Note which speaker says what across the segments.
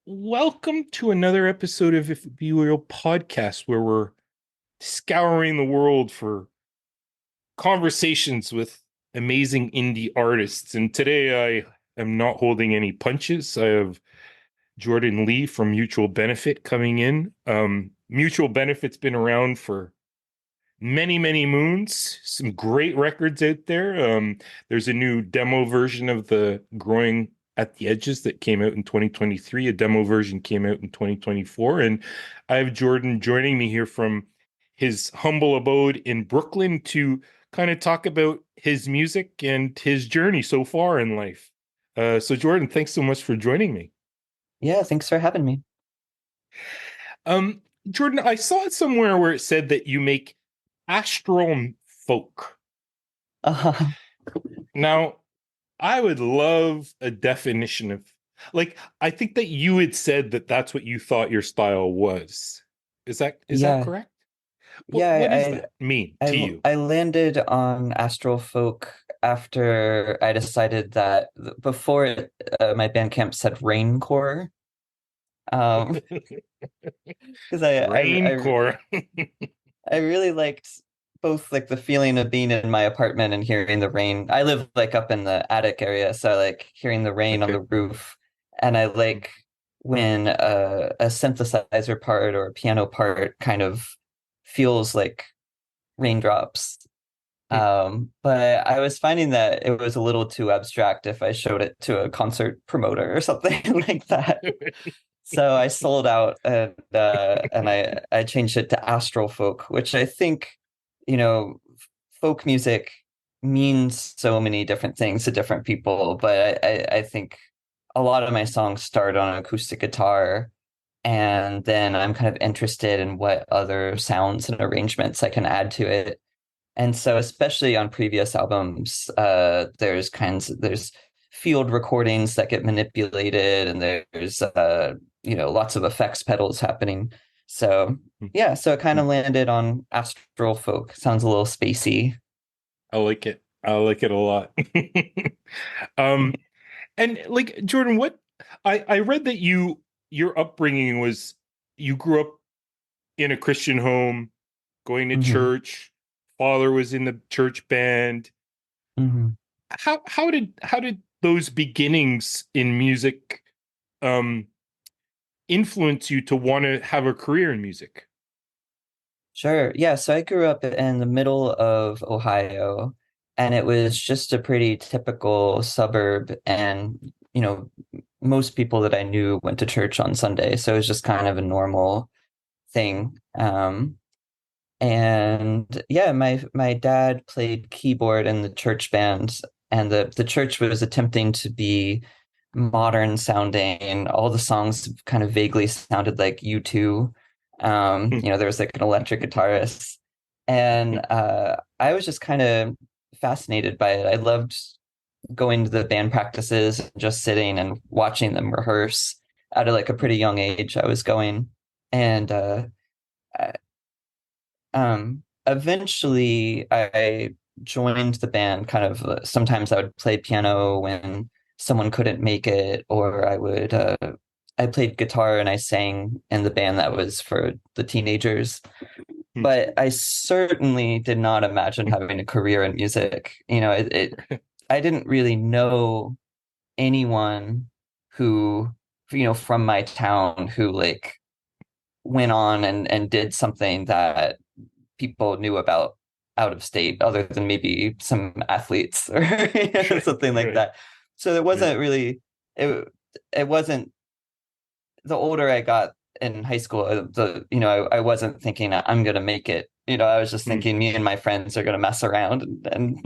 Speaker 1: Welcome to another episode of If It Be Your Will podcast, where we're scouring the world for conversations with amazing indie artists. And today I am not holding any punches. I have Jordan Lee from Mutual Benefit coming in. Mutual Benefit's been around for many, many moons. Some great records out there. There's a new demo version of the Growing at the Edges that came out in 2023. A demo version came out in 2024. And I have Jordan joining me here from his humble abode in Brooklyn to kind of talk about his music and his journey so far in life. So Jordan, thanks so much for joining me.
Speaker 2: Yeah, thanks for having me.
Speaker 1: Um, Jordan, I saw it somewhere where it said that you make Astral Folk.
Speaker 2: Uh,
Speaker 1: Now, I would love a definition of, like, I think that you had said that that's what you thought your style was. Is that
Speaker 2: yeah,
Speaker 1: correct? What does
Speaker 2: yeah.
Speaker 1: that mean
Speaker 2: I
Speaker 1: to
Speaker 2: I
Speaker 1: you?
Speaker 2: I landed on Astral Folk after I decided that before my Bandcamp said raincore. Um, because
Speaker 1: Raincore.
Speaker 2: I really liked both like the feeling of being in my apartment and hearing the rain. I live like up in the attic area, so I like hearing the rain on
Speaker 1: Okay.
Speaker 2: the roof, and I like when a synthesizer part or a piano part kind of feels like raindrops. But I was finding that it was a little too abstract if I showed it to a concert promoter or something like that. So I sold out and I changed it to Astral Folk, which I think, you know, folk music means so many different things to different people, but I think a lot of my songs start on acoustic guitar, and then I'm kind of interested in what other sounds and arrangements I can add to it. And so, especially on previous albums, there's field recordings that get manipulated, and there's lots of effects pedals happening. So yeah, so it kind of landed on Astral Folk. Sounds a little spacey.
Speaker 1: I like it. I like it a lot. Um, and like Jordan, I read that your upbringing was you grew up in a Christian home, going to
Speaker 2: Hmm.
Speaker 1: church. Father was in the church band.
Speaker 2: Hmm.
Speaker 1: How did those beginnings in music um influence you to want to have a career in music?
Speaker 2: Sure. Yeah, so I grew up in the middle of Ohio, and it was just a pretty typical suburb. And, most people that I knew went to church on Sunday, so it was just kind of a normal thing. And yeah, my dad played keyboard in the church band, and the church was attempting to be modern sounding. All the songs kind of vaguely sounded like U2. There was like an electric guitarist, and I was just kind of fascinated by it. I loved going to the band practices, and just sitting and watching them rehearse. At like a pretty young age, I was going, and eventually I joined the band kind of sometimes I would play piano when someone couldn't make it, or I played guitar and I sang in the band that was for the teenagers. But I certainly did not imagine having a career in music. I didn't really know anyone who, from my town who like went on and did something that people knew about out of state, other than maybe some athletes or
Speaker 1: Sure.
Speaker 2: something like
Speaker 1: Right.
Speaker 2: that. So it
Speaker 1: Right.
Speaker 2: wasn't really it. It wasn't the older I got in high school. I wasn't thinking I'm gonna make it. I was just thinking me and my friends are gonna mess around, and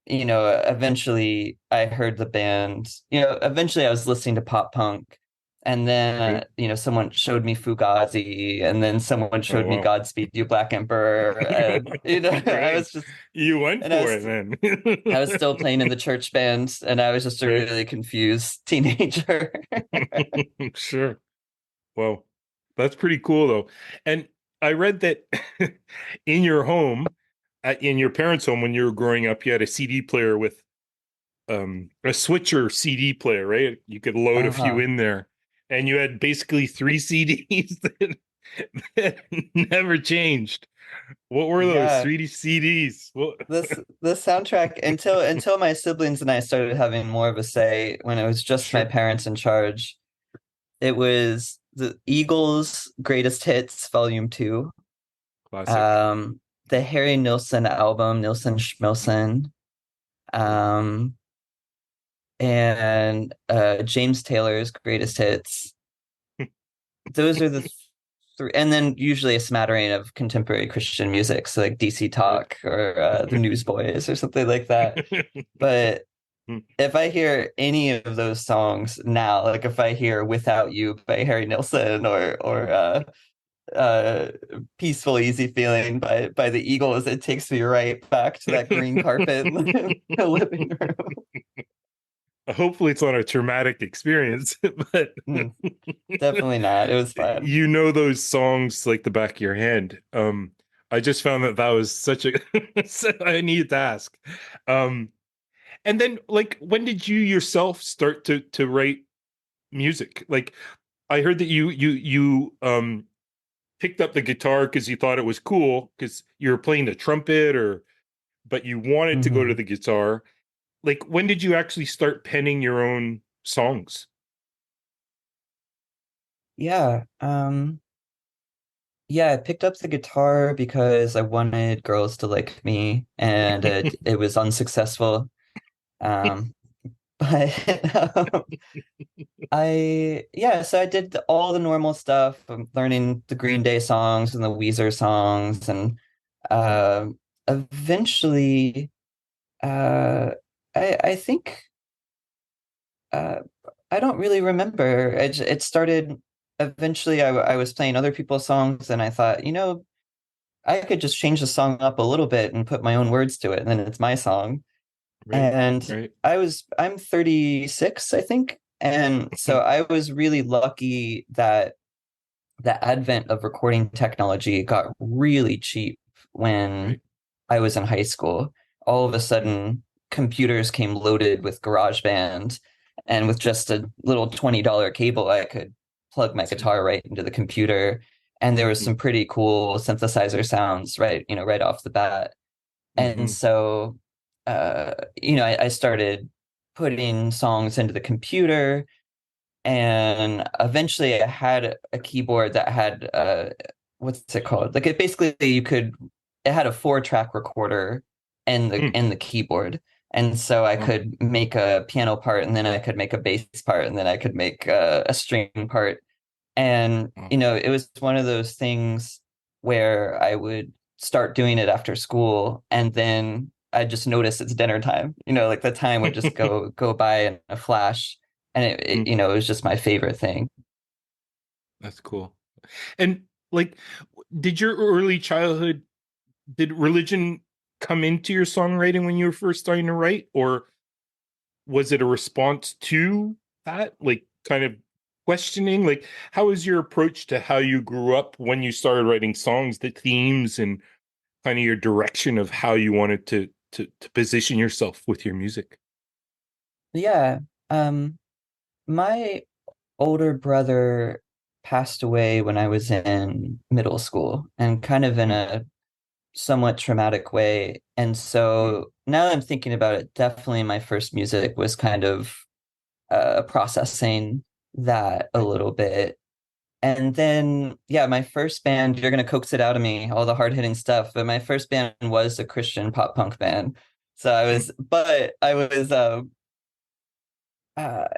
Speaker 2: eventually I heard the band. Eventually I was listening to pop punk, and then
Speaker 1: Right.
Speaker 2: someone showed me Fugazi, and then someone
Speaker 1: Oh
Speaker 2: showed me
Speaker 1: wow.
Speaker 2: Godspeed You, Black Emperor, and I
Speaker 1: Right.
Speaker 2: was just
Speaker 1: You went
Speaker 2: and
Speaker 1: for it, man.
Speaker 2: I was still playing in the church band, and I was just a
Speaker 1: Right.
Speaker 2: really confused teenager.
Speaker 1: Sure. Well, that's pretty cool though. And I read that in your home, in your parents' home when you were growing up, you had a CD player with a switcher CD player, right? You could load a few
Speaker 2: Uh-huh.
Speaker 1: in there. And you had basically three CDs that never changed. What were those
Speaker 2: Yeah.
Speaker 1: 3D CDs? What?
Speaker 2: The soundtrack until my siblings and I started having more of a say when it was just my
Speaker 1: Sure.
Speaker 2: parents in charge. It was the Eagles' Greatest Hits Volume 2.
Speaker 1: Classic.
Speaker 2: Um, the Harry Nilsson album, Nilsson Schmilsson. Um, and James Taylor's Greatest Hits. Those are the three, and then usually a smattering of contemporary Christian music, so like DC
Speaker 1: Right.
Speaker 2: Talk or the Newsboys or something like that. But if I hear any of those songs now, like if I hear "Without You" by Harry Nilsson or "Peaceful Easy Feeling" by the Eagles, it takes me right back to that green carpet in the living room.
Speaker 1: Hopefully it's not a traumatic experience, but
Speaker 2: Mm, definitely not. It was fun.
Speaker 1: you know those songs like the back of your hand. I just found that was such a I needed to ask. Um, and then like when did you yourself start to write music? Like I heard that you picked up the guitar because you thought it was cool because you were playing the trumpet or but you wanted to go to
Speaker 2: Hmm.
Speaker 1: the guitar. Like when did you actually start penning your own songs?
Speaker 2: Yeah. Yeah, I picked up the guitar because I wanted girls to like me, and it was unsuccessful. Um, but so I did all the normal stuff. I'm learning the Green Day songs and the Weezer songs, and eventually, uh, I think uh, I don't really remember. It started eventually. I was playing other people's songs, and I thought, I could just change the song up a little bit and put my own words to it, and then it's my song.
Speaker 1: Right,
Speaker 2: And
Speaker 1: right.
Speaker 2: I'm 36, I think. And so I was really lucky that the advent of recording technology got really cheap when
Speaker 1: Right.
Speaker 2: I was in high school. All of a sudden, computers came loaded with GarageBand, and with just a little $20 cable, I could plug my
Speaker 1: That's it.
Speaker 2: guitar right into the computer. And there was
Speaker 1: Mm-hmm.
Speaker 2: some pretty cool synthesizer sounds right off the bat. And
Speaker 1: Mm-hmm.
Speaker 2: so, I started putting songs into the computer, and eventually I had a keyboard that had what's it called? Like it basically it had a 4-track recorder in
Speaker 1: Mm.
Speaker 2: the keyboard. And so I
Speaker 1: Wow.
Speaker 2: could make a piano part, and then I could make a bass part, and then I could make a string part. And,
Speaker 1: Wow.
Speaker 2: it was one of those things where I would start doing it after school, and then I just notice it's dinner time. Like the time would just go by in a flash, and
Speaker 1: Mm.
Speaker 2: it was just my favorite thing.
Speaker 1: That's cool. And like, did your early childhood, did religion come into your songwriting when you were first starting to write, or was it a response to that? Like, kind of questioning? Like, how was your approach to how you grew up when you started writing songs, the themes, and kind of your direction of how you wanted to position yourself with your music?
Speaker 2: Yeah. Um, my older brother passed away when I was in middle school, and kind of in
Speaker 1: Mm,
Speaker 2: a somewhat traumatic way. And
Speaker 1: mm,
Speaker 2: so now that I'm thinking about it, definitely my first music was kind of processing that a
Speaker 1: right.
Speaker 2: little bit. And then, yeah, my first band, you're gonna coax it out of me, all the hard hitting stuff. But my first band was a Christian pop punk band. So
Speaker 1: Mm,
Speaker 2: I was,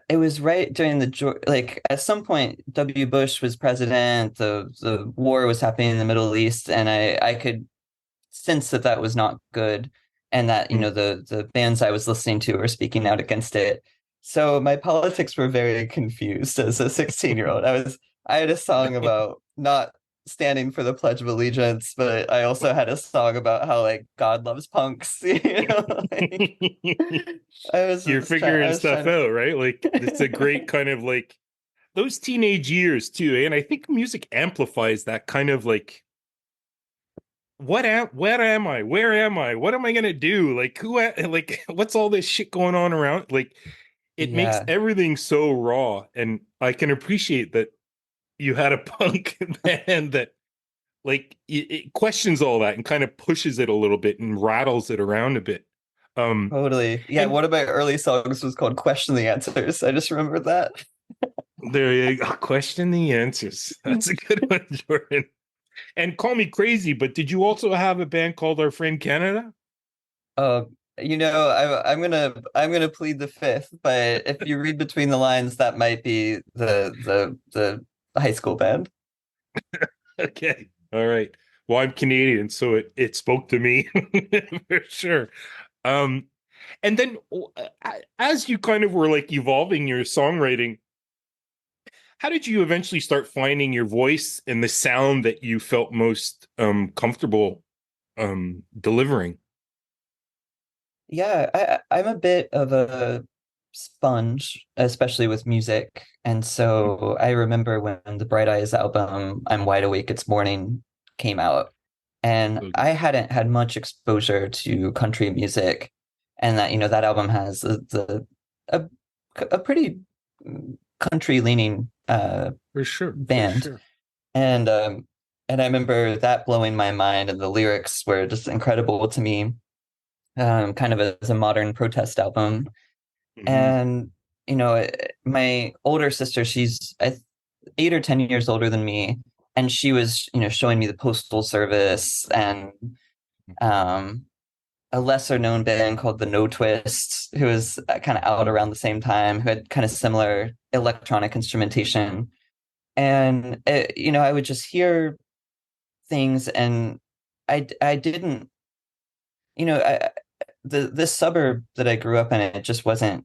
Speaker 2: it was right during like at some point, W. Bush was president, the war was happening in the Middle East, and I could sense that that was not good, and that
Speaker 1: mm.
Speaker 2: the bands I was listening to were speaking out against it. So my politics were very confused as a 16-year-old. I had a song about not standing for the Pledge of Allegiance, but I also had a song about how like God loves punks. Like
Speaker 1: You're
Speaker 2: I
Speaker 1: figuring
Speaker 2: was
Speaker 1: stuff
Speaker 2: trying
Speaker 1: out, right? Like it's a great
Speaker 2: to.
Speaker 1: kind of like those teenage years too, eh? And I think music amplifies that kind of like where am I? Where am I? What am I gonna do? Like like what's all this shit going on around? Like it makes
Speaker 2: Yeah,
Speaker 1: everything so raw. And I can appreciate that you had a punk band that like it questions all that and kind of pushes it a little bit and rattles it around a bit.
Speaker 2: totally. Yeah,
Speaker 1: And
Speaker 2: one of my early songs was called Question the Answers. I just remembered that.
Speaker 1: there you go. Question the answers. That's a good one, Jordan. And call me crazy, but did you also have a band called Our Friend Canada?
Speaker 2: Uh, I'm gonna plead the fifth, but if you read between the lines, that might be the high school band.
Speaker 1: Okay. All right. Well, I'm Canadian, so it spoke to me for sure. Um, and then as you kind of were like evolving your songwriting, how did you eventually start finding your voice and the sound that you felt most comfortable delivering?
Speaker 2: Yeah, I'm a bit of a sponge, especially with music. And so I remember when the Bright Eyes album, I'm Wide Awake, It's Morning, came out. And
Speaker 1: So
Speaker 2: I
Speaker 1: good.
Speaker 2: hadn't had much exposure to country music. And that, that album has a, a pretty country leaning
Speaker 1: For sure, for
Speaker 2: band.
Speaker 1: sure.
Speaker 2: And and I remember that blowing my mind, and the lyrics were just incredible to me, kind of as a modern protest album.
Speaker 1: Hmm.
Speaker 2: And my older sister, she's 8 or 10 years older than me, and she was showing me the Postal Service and um, a lesser known band called the No Twist, who was kind of out around the same time, who had kind of similar electronic instrumentation. And I would just hear things, and I didn't, this suburb that I grew up in, it just wasn't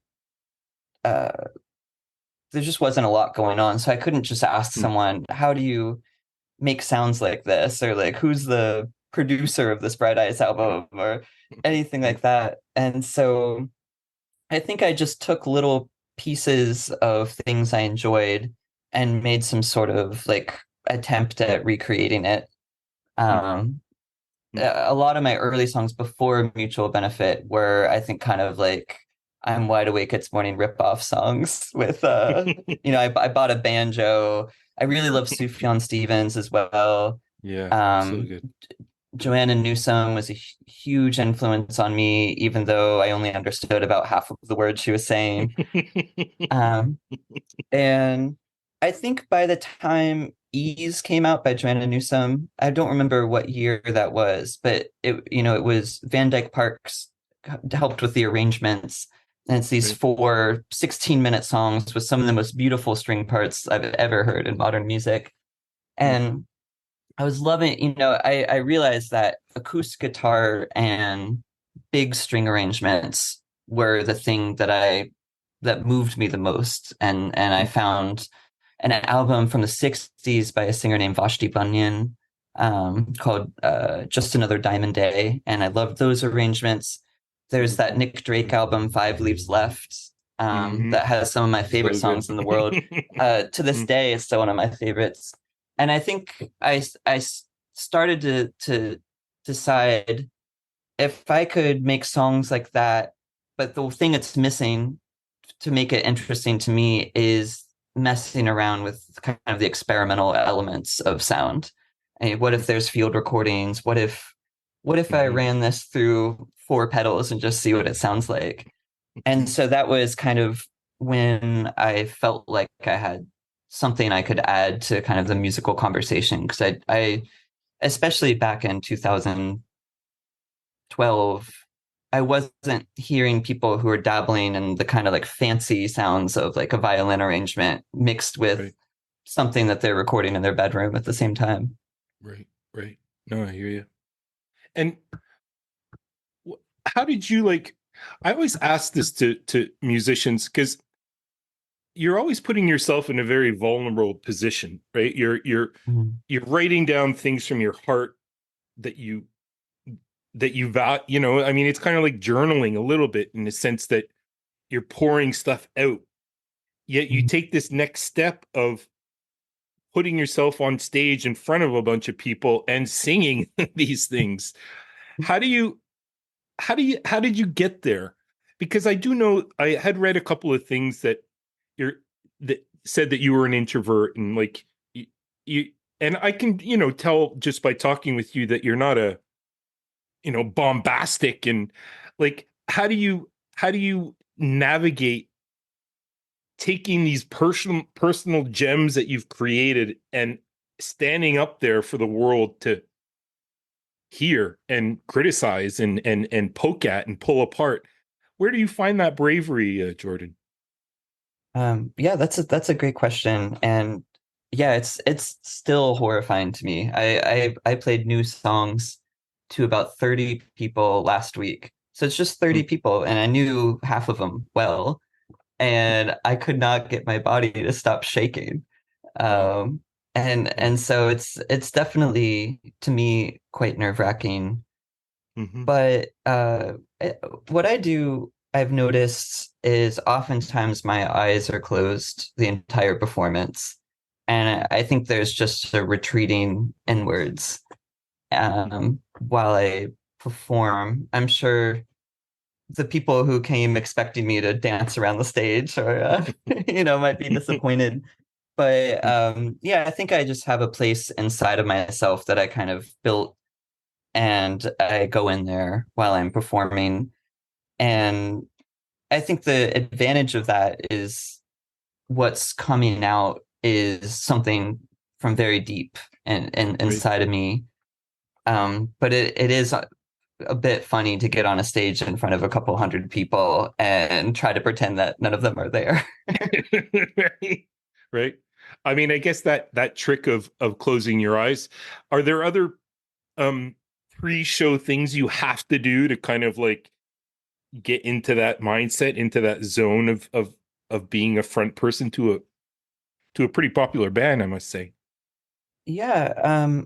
Speaker 2: uh there just wasn't a lot going on. So I couldn't just ask someone, how do you make sounds like this? Or like, who's the producer of this Bright Eyes album? Or anything like that. And so I think I just took little pieces of things I enjoyed and made some sort of like attempt at recreating it. Um, a lot of my early songs before Mutual Benefit were, I think, kind of like I'm Wide Awake It's Morning rip-off songs with I bought a banjo. I really love Sufjan Stevens as well.
Speaker 1: Yeah, so
Speaker 2: Um,
Speaker 1: good.
Speaker 2: Joanna Newsome was a huge influence on me, even though I only understood about half of the words she was saying. Um, and I think by the time Ease came out by Joanna Newsome, I don't remember what year that was, but it was Van Dyke Parks helped with the arrangements. And it's these
Speaker 1: Right.
Speaker 2: four 16-minute songs with some of the most beautiful string parts I've ever heard in modern music. And I was loving, I realized that acoustic guitar and big string arrangements were the thing that moved me the most. And I found an album from the 60s by a singer named Vashti Bunyan, called Just Another Diamond Day. And I loved those arrangements. There's that Nick Drake album, Five Leaves Left,
Speaker 1: Hmm.
Speaker 2: that has some of my favorite
Speaker 1: So good.
Speaker 2: songs in the world. To this day, it's still one of my favorites. And I think I started to decide if I could make songs like that, but the thing it's missing to make it interesting to me is messing around with kind of the experimental elements of sound. And what if there's field recordings? What if I
Speaker 1: Hmm.
Speaker 2: ran this through four pedals and just see what it sounds like? And so that was kind of when I felt like I had something I could add to kind of the musical conversation. Because I especially back in 2012, I wasn't hearing people who were dabbling in the kind of like fancy sounds of like a violin arrangement mixed with
Speaker 1: Right,
Speaker 2: something that they're recording in their bedroom at the same time.
Speaker 1: right, right. No, I hear you. And how did you like? I always ask this to musicians because you're always putting yourself in a very vulnerable position, right?
Speaker 2: Mhm.
Speaker 1: You're writing down things from your heart that you value. I mean, it's kind of like journaling a little bit in the sense that you're pouring stuff out. Yet you
Speaker 2: Mhm.
Speaker 1: take this next step of putting yourself on stage in front of a bunch of people and singing these things. How do you how did you get there? because I do know I had read a couple of things that you're that said that you were an introvert and like you and I can, tell just by talking with you that you're not a, bombastic and like how do you navigate taking these personal gems that you've created and standing up there for the world to hear and criticize and poke at and pull apart. Where do you find that bravery, Jordan?
Speaker 2: Yeah, that's a great question, and yeah, it's still horrifying to me. I played new songs to about 30 people last week, so it's just 30 people, and I knew half of them well, and I could not get my body to stop shaking.
Speaker 1: Wow.
Speaker 2: Um, and so it's definitely to me quite nerve-wracking.
Speaker 1: Mm-hmm.
Speaker 2: But what I do, I've noticed, is oftentimes my eyes are closed the entire performance. And I think there's just a retreating inwards while I perform. I'm sure the people who came expecting me to dance around the stage or, might be disappointed. But yeah, I think I just have a place inside of myself that I kind of built and I go in there while I'm performing. And I think the advantage of that is what's coming out is something from very deep and
Speaker 1: Right.
Speaker 2: inside of me. But it is a bit funny to get on a stage in front of a couple hundred people and try to pretend that none of them are there.
Speaker 1: Right. Right. I mean, I guess that trick of closing your eyes. Are there other um pre-show things you have to do to kind of like get into that mindset, into that zone of being a front person to a pretty popular band, I must say.
Speaker 2: Yeah,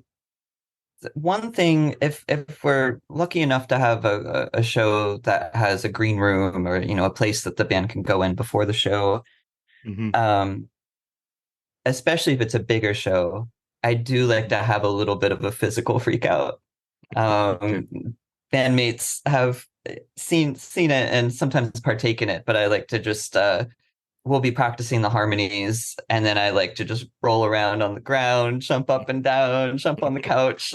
Speaker 2: one thing, if we're lucky enough to have a show that has a green room or a place that the band can go in before the show,
Speaker 1: Hmm.
Speaker 2: um, especially if it's a bigger show, I do like to have a little bit of a physical freak out.
Speaker 1: Okay.
Speaker 2: Um, Bandmates have seen it and sometimes partake in it, but I like to just we'll be practicing the harmonies, and then I like to just roll around on the ground, jump up and down, jump on the couch,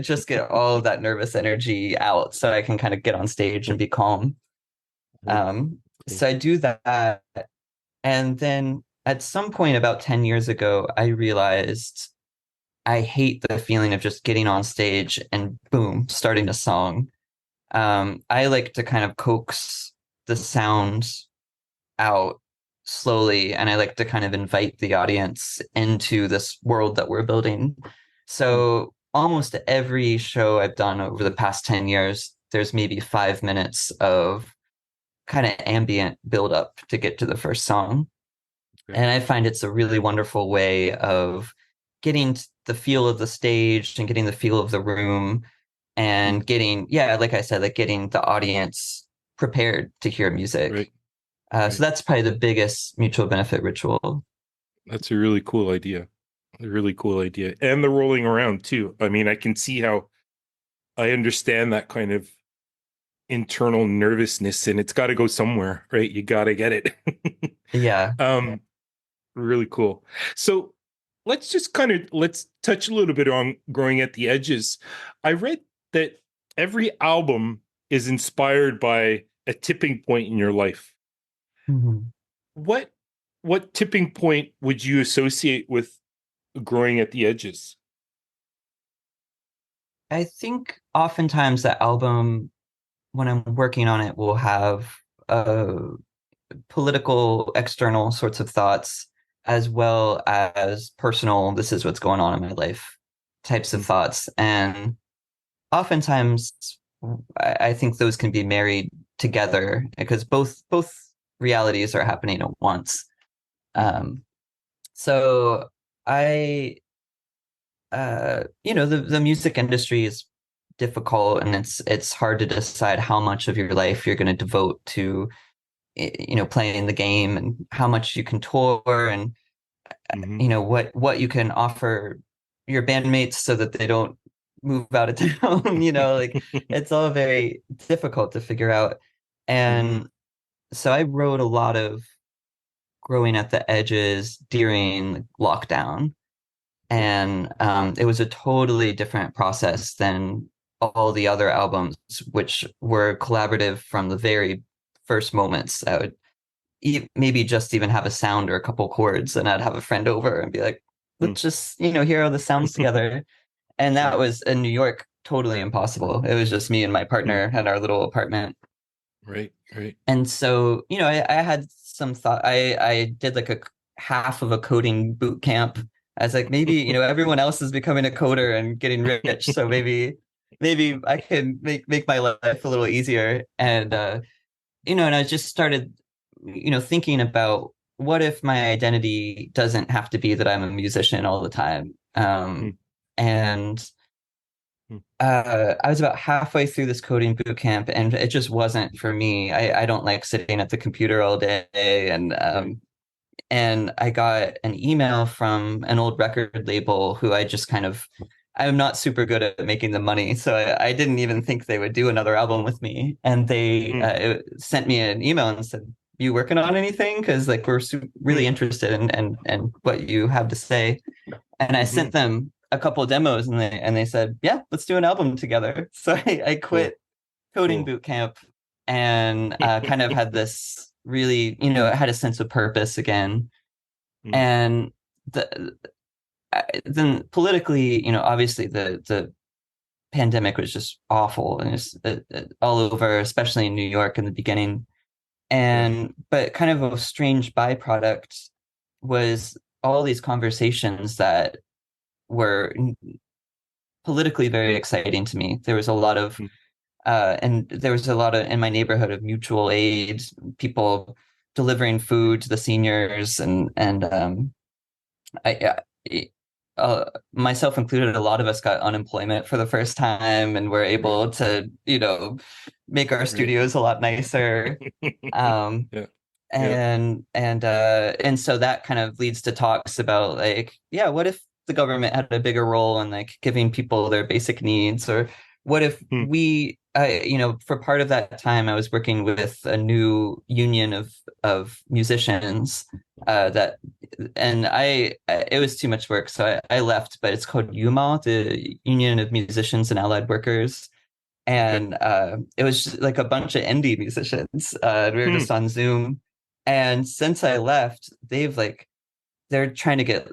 Speaker 2: just get all of that nervous energy out so I can kind of get on stage and be calm.
Speaker 1: Right. Cool.
Speaker 2: So I do that. And then at some point about 10 years ago, I realized I hate the feeling of just getting on stage and boom, starting a song. I like to kind of coax the sound out slowly, and I like to kind of invite the audience into this world that we're building. So almost every show I've done over the past 10 years, there's maybe 5 minutes of kind of ambient build up to get to the first song.
Speaker 1: Okay.
Speaker 2: And I find it's a really wonderful way of getting the feel of the stage and getting the feel of the room
Speaker 1: Mm.
Speaker 2: and getting, yeah, like I said, like getting the audience prepared to hear music.
Speaker 1: Right.
Speaker 2: So
Speaker 1: Right.
Speaker 2: that's probably the biggest mutual benefit ritual.
Speaker 1: That's a really cool idea. A really cool idea. And the rolling around too. I mean, I can see how I understand that kind of internal nervousness and it's got to go somewhere, right? You got to get it.
Speaker 2: Yeah.
Speaker 1: um really cool. So let's touch a little bit on growing at the edges. I read that every album is inspired by a tipping point in your life.
Speaker 2: Mhm.
Speaker 1: What what tipping point would you associate with growing at the edges?
Speaker 2: I think oftentimes the album, when I'm working on it, will have political, external sorts of thoughts, as well as personal, this is what's going on in my life types of
Speaker 1: Mm.
Speaker 2: thoughts. And oftentimes, I think those can be married together because both realities are happening at once.
Speaker 1: Mhm.
Speaker 2: Um, so I, the music industry is difficult, and it's hard to decide how much of your life you're going to devote to, playing the game, and how much you can tour, and
Speaker 1: Mhm.
Speaker 2: what you can offer your bandmates so that they don't move out of town. Like it's all very difficult to figure out.
Speaker 1: Mhm.
Speaker 2: And so I wrote a lot of growing at the edges during lockdown. And it was a totally different process than all the other albums, which were collaborative from the very first moments. I would maybe just even have a sound or a couple chords, and I'd have a friend over and be like,
Speaker 1: Mm.
Speaker 2: let's just, hear all the sounds together. And
Speaker 1: Mm.
Speaker 2: that was in New York, totally impossible. It was just me and my
Speaker 1: Mm.
Speaker 2: partner at our little apartment.
Speaker 1: Right, right.
Speaker 2: And so, I had some thought. I did like a half of a coding boot camp. I was like, maybe, everyone else is becoming a coder and getting rich. So maybe I can make my life a little easier. And and I just started, thinking about what if my identity doesn't have to be that I'm a musician all the time.
Speaker 1: Mm.
Speaker 2: And
Speaker 1: Mm.
Speaker 2: I was about halfway through this coding boot camp, and it just wasn't for me. I don't like sitting at the computer all day,
Speaker 1: Right.
Speaker 2: and I got an email from an old record label who I'm not super good at making the money, so I didn't even think they would do another album with me. And they
Speaker 1: Mm.
Speaker 2: sent me an email and said, "You working on anything? Because like we're really
Speaker 1: Mm.
Speaker 2: interested in what you have to say." And I
Speaker 1: Mm-hmm.
Speaker 2: sent them a couple of demos, and they said, "Yeah, let's do an album together." So I
Speaker 1: Cool.
Speaker 2: quit coding
Speaker 1: Cool.
Speaker 2: boot camp and kind of had this really, I had a sense of purpose again.
Speaker 1: Mm.
Speaker 2: And the then politically, obviously the pandemic was just awful and it's all over, especially in New York in the beginning.
Speaker 1: Yeah.
Speaker 2: And but kind of a strange byproduct was all these conversations that were politically very exciting to me. There was a lot of
Speaker 1: Mm.
Speaker 2: and there was a lot of in my neighborhood of mutual aid, people delivering food to the seniors, and I myself included, a lot of us got unemployment for the first time, and were
Speaker 1: Right.
Speaker 2: able to, make our
Speaker 1: Right.
Speaker 2: studios a lot nicer. Um,
Speaker 1: Yeah. Yeah.
Speaker 2: and so that kind of leads to talks about like, yeah, what if the government had a bigger role in like giving people their basic needs, or what if
Speaker 1: Mm.
Speaker 2: for part of that time I was working with a new union of musicians that and it was too much work, so I left, but it's called UMA, the Union of Musicians and Allied Workers.
Speaker 1: Okay.
Speaker 2: And it was just like a bunch of indie musicians. We were
Speaker 1: Mm.
Speaker 2: just on Zoom. And since I left, they're trying to get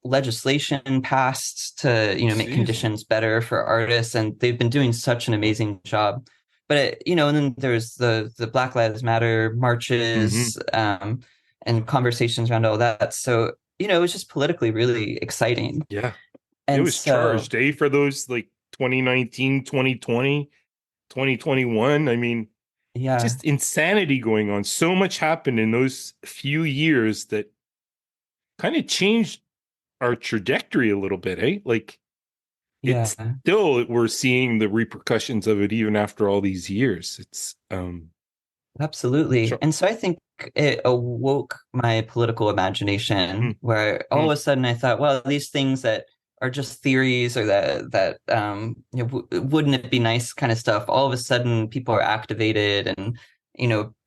Speaker 2: legislation passed to, make
Speaker 1: Seriously.
Speaker 2: conditions better for artists. And they've been doing such an
Speaker 1: Mm.
Speaker 2: amazing job. But and then there's the Black Lives Matter
Speaker 1: Mm-hmm.
Speaker 2: marches, and conversations around all that. So, it was just politically really exciting.
Speaker 1: Yeah. It
Speaker 2: And
Speaker 1: was
Speaker 2: so,
Speaker 1: charged, for those like 2019, 2020, 2021. I mean,
Speaker 2: yeah,
Speaker 1: just insanity going on. So much happened in those few years that kind of changed our trajectory a little bit, eh? Like
Speaker 2: yeah.
Speaker 1: it's still we're seeing the repercussions of it even after all these years. It's
Speaker 2: Absolutely.
Speaker 1: char-
Speaker 2: And so I think it awoke my political imagination,
Speaker 1: mm,
Speaker 2: where all of
Speaker 1: mm,
Speaker 2: a sudden I thought, well, these things that are just theories, or that wouldn't it be nice kind of stuff, all of a sudden people are activated, and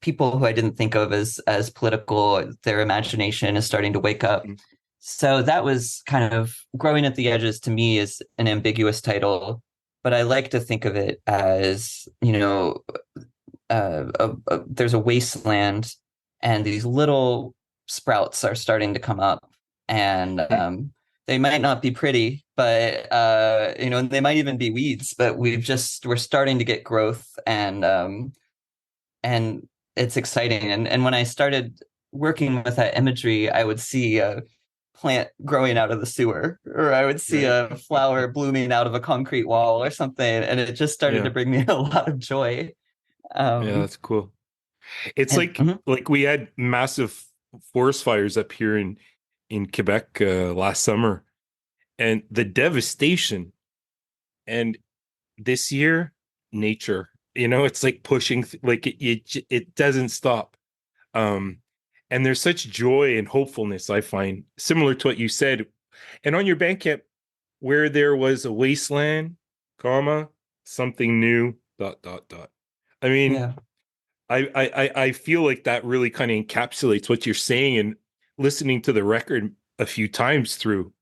Speaker 2: people who I didn't think of as political, their imagination is starting to wake up.
Speaker 1: mm,
Speaker 2: So that was kind of growing at the edges. To me, is an ambiguous title, but I like to think of it as, there's a wasteland, and these little sprouts are starting to come up, and
Speaker 1: mm,
Speaker 2: they might not be pretty, but they might even be weeds, but we're starting to get growth, and it's exciting. And when I started working with that imagery, I would see a plant growing out of the sewer, or I would see
Speaker 1: right.
Speaker 2: a flower blooming out of a concrete wall or something, and it just started to
Speaker 1: Yeah.
Speaker 2: bring me a lot of joy.
Speaker 1: Yeah,
Speaker 2: um
Speaker 1: that's cool. It's
Speaker 2: And
Speaker 1: like we had massive forest fires up here in Quebec last summer, and the devastation. And this year, nature, it's like pushing like it doesn't stop. Um, and there's such joy and hopefulness, I find, similar to what you said. And on your Bandcamp, where there was a wasteland, comma, something new, dot dot dot. I mean,
Speaker 2: yeah,
Speaker 1: I feel like that really kind of encapsulates what you're saying, and listening to the record a few times through,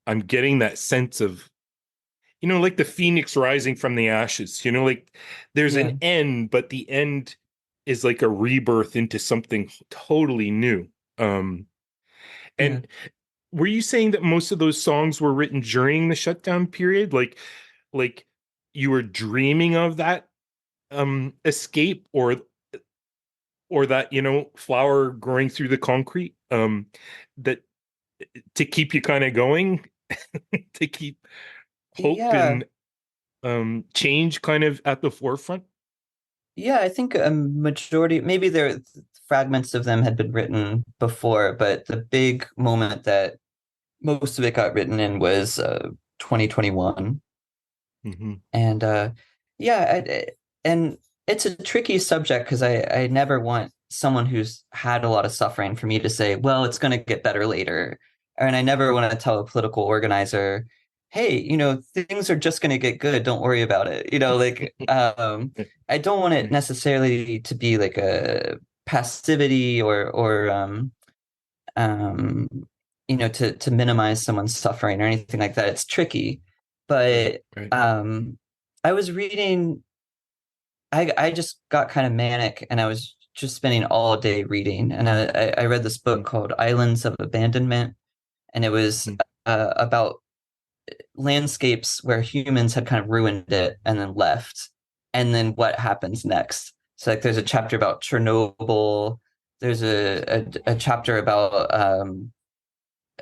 Speaker 1: I'm getting that sense of, like the phoenix rising from the ashes, like there's
Speaker 2: Yeah,
Speaker 1: an end, but the end is like a rebirth into something totally new. Um,
Speaker 2: yeah.
Speaker 1: and were you saying that most of those songs were written during the shutdown period? Like you were dreaming of that escape, or that, flower growing through the concrete, that to keep you kind of going, to keep hope
Speaker 2: Yeah,
Speaker 1: and change kind of at the forefront.
Speaker 2: yeah, I think a majority, maybe there fragments of them had been written before, but the big moment that most of it got written in was 2021.
Speaker 1: Hmm.
Speaker 2: And yeah, and it's a tricky subject because I never want someone who's had a lot of suffering for me to say, well, it's going to get better later. And I never want to tell a political organizer, hey, things are just going to get good. Don't worry about it. Like I don't want it necessarily to be like a passivity or um, to minimize someone's suffering or anything like that. It's tricky,
Speaker 1: Right,
Speaker 2: but
Speaker 1: right.
Speaker 2: um, I was reading. I just got kind of manic, and I was just spending all day reading. And I read this book
Speaker 1: Mm,
Speaker 2: called Islands of Abandonment, and it was
Speaker 1: mm,
Speaker 2: about landscapes where humans had kind of ruined it and then left, and then what happens next. So like there's a chapter about Chernobyl. There's a chapter about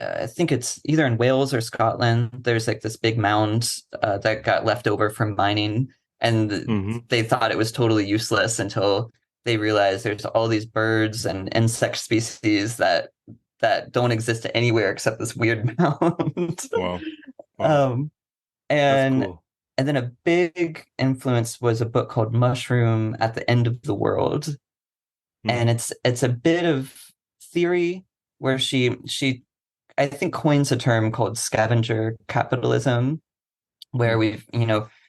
Speaker 2: I think it's either in Wales or Scotland. There's like this big mound that got left over from mining, and
Speaker 1: mhm.
Speaker 2: they thought it was totally useless until they realized there's all these birds and insect species that don't exist anywhere except this weird mound.
Speaker 1: Wow, wow,
Speaker 2: um,
Speaker 1: that's
Speaker 2: and
Speaker 1: cool.
Speaker 2: and then a big influence was a book called Mushroom at the End of the World, and
Speaker 1: Hmm.
Speaker 2: it's a bit of theory where she I think coins a term called scavenger capitalism, where
Speaker 1: Mm,
Speaker 2: we've,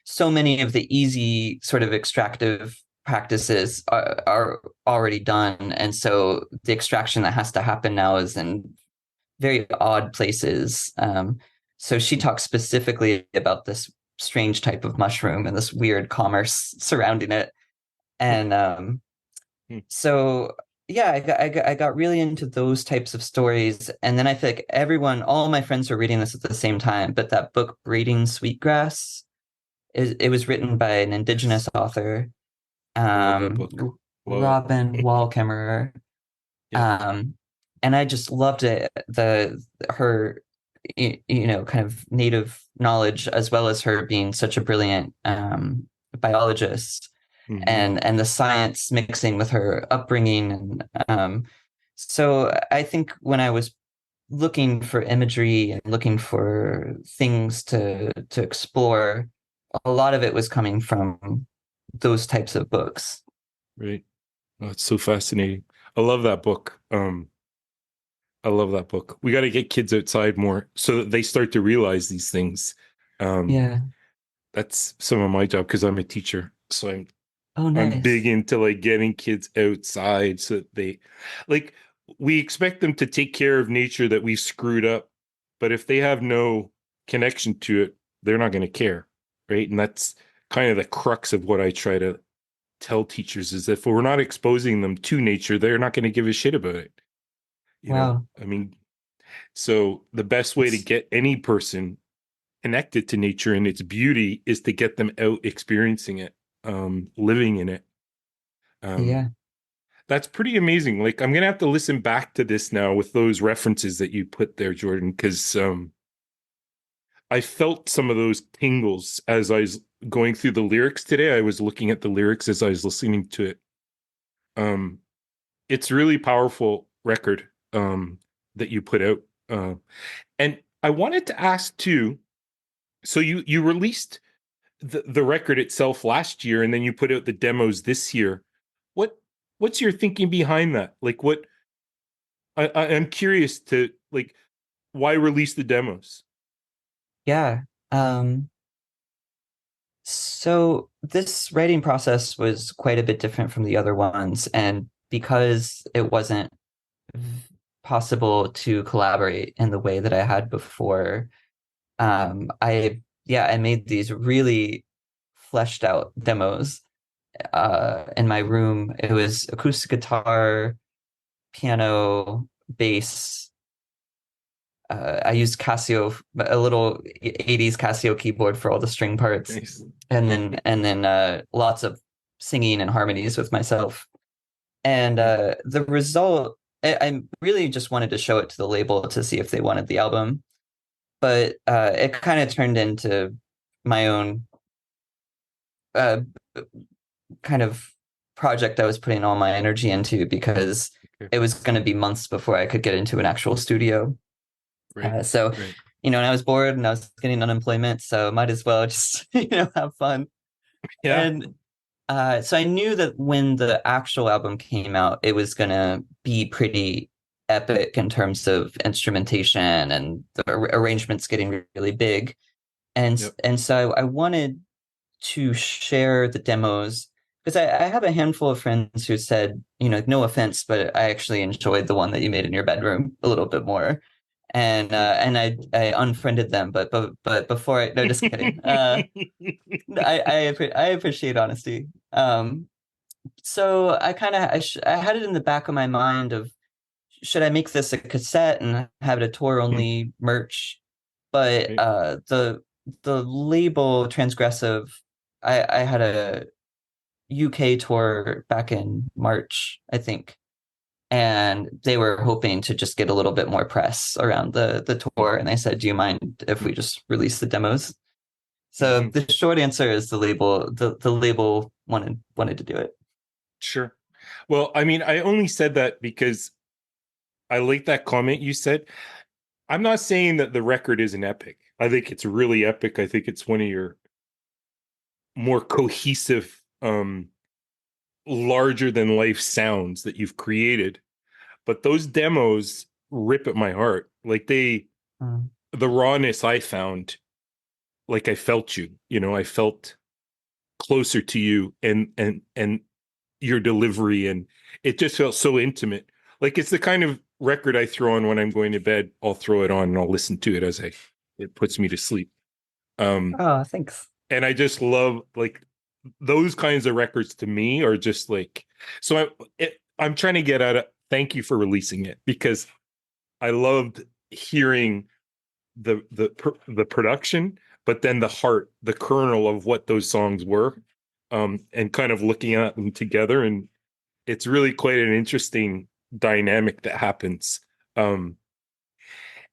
Speaker 2: so many of the easy sort of extractive practices are already done. And so the extraction that has to happen now is in very odd places. So she talks specifically about this strange type of mushroom and this weird commerce surrounding it. And
Speaker 1: mm,
Speaker 2: so yeah, I got really into those types of stories, and then I feel like all my friends were reading this at the same time. But that book, Braiding Sweetgrass, it was written by an indigenous
Speaker 1: yes,
Speaker 2: author,
Speaker 1: I love that
Speaker 2: um,
Speaker 1: book. Love
Speaker 2: Robin
Speaker 1: it.
Speaker 2: Wallkammer,
Speaker 1: Yeah.
Speaker 2: um, and I just loved it. Her kind of native knowledge, as well as her being such a brilliant biologist,
Speaker 1: Hmm.
Speaker 2: and the science mixing with her upbringing. And so I think when I was looking for imagery and looking for things to explore, a lot of it was coming from those types of books.
Speaker 1: Right. Oh, it's so fascinating. I love that book. I love that book. We got to get kids outside more so that they start to realize these things. Um,
Speaker 2: Yeah.
Speaker 1: that's some of my job because I'm a teacher. So
Speaker 2: Oh,
Speaker 1: I'm big
Speaker 2: nice.
Speaker 1: into like getting kids outside so that like we expect them to take care of nature that we screwed up, but if they have no connection to it, they're not going to care, right? And that's kind of the crux of what I try to tell teachers is if we're not exposing them to nature, they're not going to give a shit about it.
Speaker 2: Wow.
Speaker 1: I mean, so the best way to
Speaker 2: It's
Speaker 1: get any person connected to nature and its beauty is to get them out experiencing it, living in it. Um,
Speaker 2: yeah.
Speaker 1: that's pretty amazing. Like I'm gonna have to listen back to this now with those references that you put there, Jordan, because I felt some of those tingles as I was going through the lyrics today. I was looking at the lyrics as I was listening to it. Um, it's really powerful record that you put out. And I wanted to ask too. So you released the record itself last year, and then you put out the demos this year. What what's your thinking behind that? Like what I'm curious to like why release the demos?
Speaker 2: Yeah. Um, So this writing process was quite a bit different from the other ones, and because it wasn't possible to collaborate in the way that I had before, I made these really fleshed out demos in my room. It was acoustic guitar, piano, bass. I used Casio, a little 80s Casio keyboard for all the string parts,
Speaker 1: Nice.
Speaker 2: and then lots of singing and harmonies with myself. And the result, I really just wanted to show it to the label to see if they wanted the album, but it kind of turned into my own uh, kind of project I was putting all my energy into because
Speaker 1: Okay.
Speaker 2: it was going to be months before I could get into an actual studio.
Speaker 1: Right.
Speaker 2: So,
Speaker 1: Right.
Speaker 2: and I was bored and I was getting unemployment, so might as well just, have fun.
Speaker 1: Yeah.
Speaker 2: And so I knew that when the actual album came out, it was gonna be pretty epic in terms of instrumentation and the arrangements getting really big. And
Speaker 1: Yep.
Speaker 2: and so I wanted to share the demos because I have a handful of friends who said, no offense, but I actually enjoyed the one that you made in your bedroom a little bit more. And I unfriended them, but before I no, just kidding. I appreciate honesty. So I had it in the back of my mind of should I make this a cassette and have it a tour only merch? But
Speaker 1: Right.
Speaker 2: the label Transgressive, I had a UK tour back in March, I think, and they were hoping to just get a little bit more press around the tour, and they said, "Do you mind if we just release the demos?" So
Speaker 1: Mhm.
Speaker 2: the short answer is the label wanted to do it.
Speaker 1: Sure. Well, I mean, I only said that because I like that comment you said. I'm not saying that the record isn't epic. I think it's really epic. I think it's one of your more cohesive, larger than life sounds that you've created. But those demos rip at my heart. Like
Speaker 2: Mm.
Speaker 1: the rawness I found, like I felt you, I felt closer to you and your delivery, and it just felt so intimate. Like it's the kind of record I throw on when I'm going to bed. I'll throw it on and I'll listen to it it puts me to sleep. Um,
Speaker 2: Oh, thanks.
Speaker 1: and I just love like those kinds of records to me are just like, so I'm trying to get at it. Thank you for releasing it because I loved hearing the production, but then the heart, the kernel of what those songs were, and kind of looking at them together, and it's really quite an interesting dynamic that happens. Um,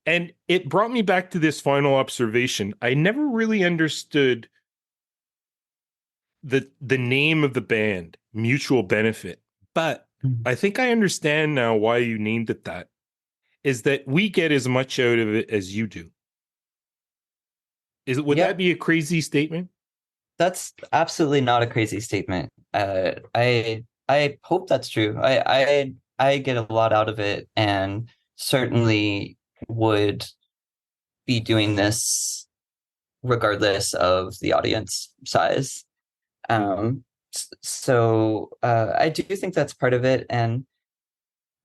Speaker 1: and it brought me back to this final observation. I never really understood the name of the band, Mutual Benefit, but
Speaker 2: Mm.
Speaker 1: I think I understand now why you named it that. Is that we get as much out of it as you do? Would
Speaker 2: Yeah,
Speaker 1: that be a crazy statement?
Speaker 2: that's absolutely not a crazy statement. I hope that's true. I get a lot out of it, and certainly would be doing this regardless of the audience size. So I do think that's part of it, and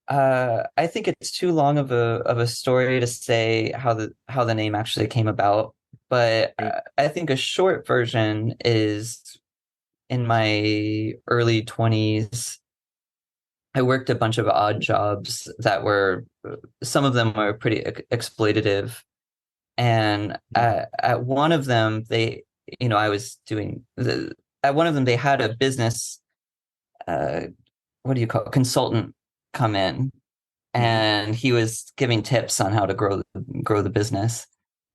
Speaker 2: I think it's too long of a story to say how the name actually came about. But
Speaker 1: Right.
Speaker 2: I think a short version is in my early 20s. I worked a bunch of odd jobs that were some of them were pretty exploitative, and at one of them I was doing at one of them they had a business uh, what do you call it, consultant come in,
Speaker 1: Mm-hmm.
Speaker 2: and he was giving tips on how to grow the business.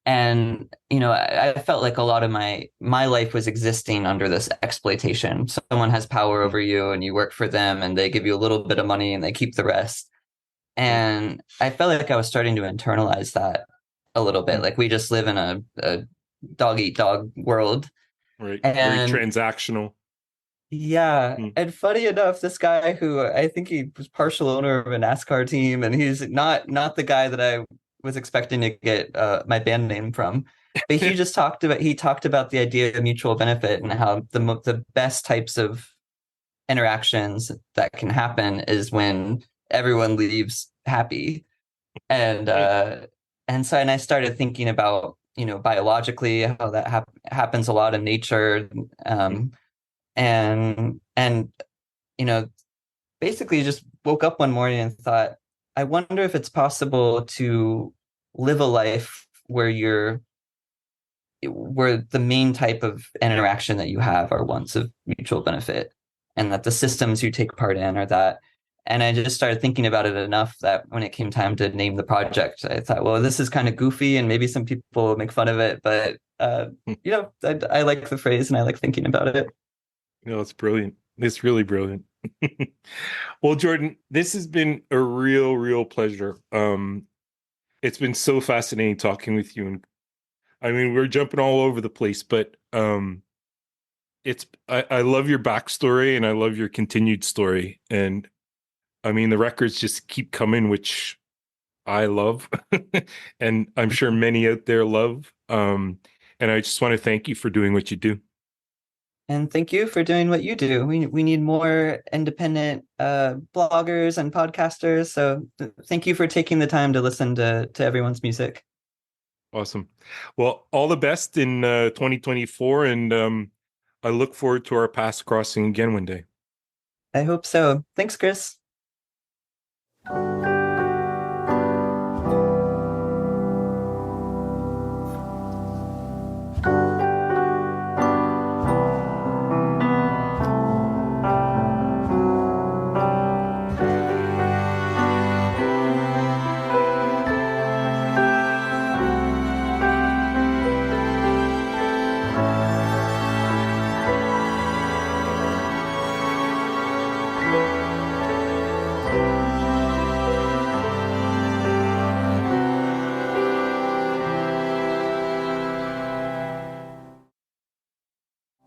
Speaker 2: And I felt like a lot of my life was existing under this exploitation. Someone has power over you and you work for them and they give you a little bit of money and they keep the rest.
Speaker 1: Right.
Speaker 2: And I felt like I was starting to internalize that a little bit. Like we just live in a dog eat dog world.
Speaker 1: Right. Very
Speaker 2: And
Speaker 1: transactional.
Speaker 2: yeah,
Speaker 1: Mm.
Speaker 2: and funny enough, this guy who I think he was partial owner of a NASCAR team, and he's not the guy that I was expecting to get my band name from. But he talked about the idea of mutual benefit and how the best types of interactions that can happen is when everyone leaves happy. And I started thinking about, biologically how that happens a lot in nature. And basically just woke up one morning and thought, I wonder if it's possible to live a life where the main type of interaction that you have are ones of mutual benefit, and that the systems you take part in are that. And I just started thinking about it enough that when it came time to name the project, I thought, well, this is kind of goofy and maybe some people will make fun of it, but I like the phrase and I like thinking about it.
Speaker 1: It's brilliant. It's really brilliant. Well, Jordan, this has been a real pleasure. It's been so fascinating talking with you, and I mean, we're jumping all over the place, but I love your backstory and I love your continued story. And I mean, the records just keep coming, which I love, and I'm sure many out there love. And I just want to thank you for doing what you do.
Speaker 2: And thank you for doing what you do. We need more independent bloggers and podcasters. So thank you for taking the time to listen to everyone's music.
Speaker 1: Awesome. Well, all the best in 2024, and I look forward to our paths crossing again one day.
Speaker 2: I hope so. Thanks, Chris.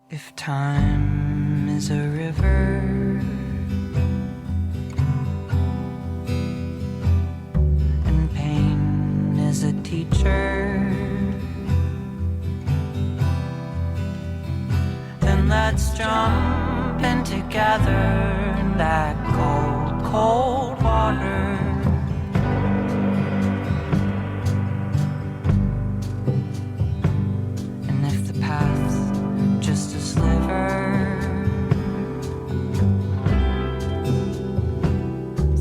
Speaker 2: If time is a river and pain is a teacher, then let's jump in together in that cold water. And if the path's just a sliver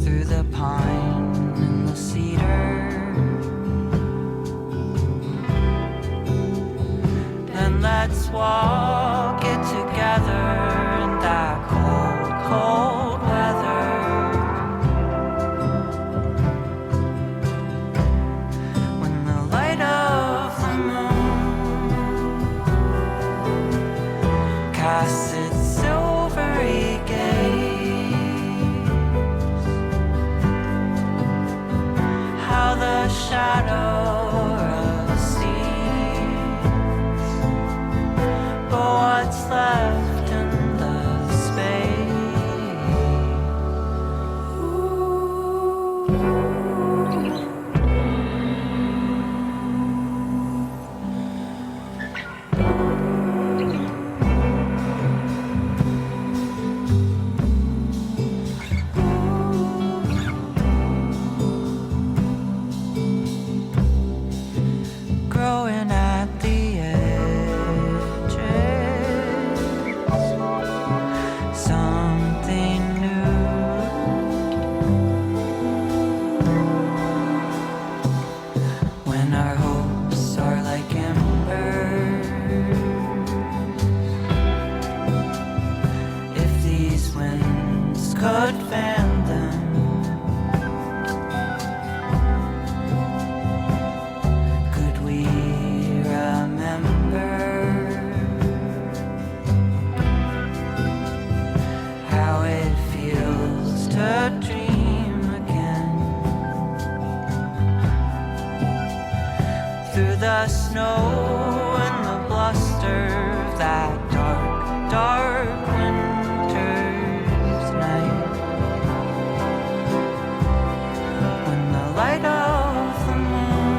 Speaker 2: through the pine and the cedar, then let's walk it together in that cold weather. When the light of the moon casts its silvery gaze, how the shadow recedes, but what's left in the space. Growing at the edges, something new. When our hopes are like embers, if these winds could fan them, could we remember how it feels to dream again through the snow and the bluster of that dark winter's night, when the light of the moon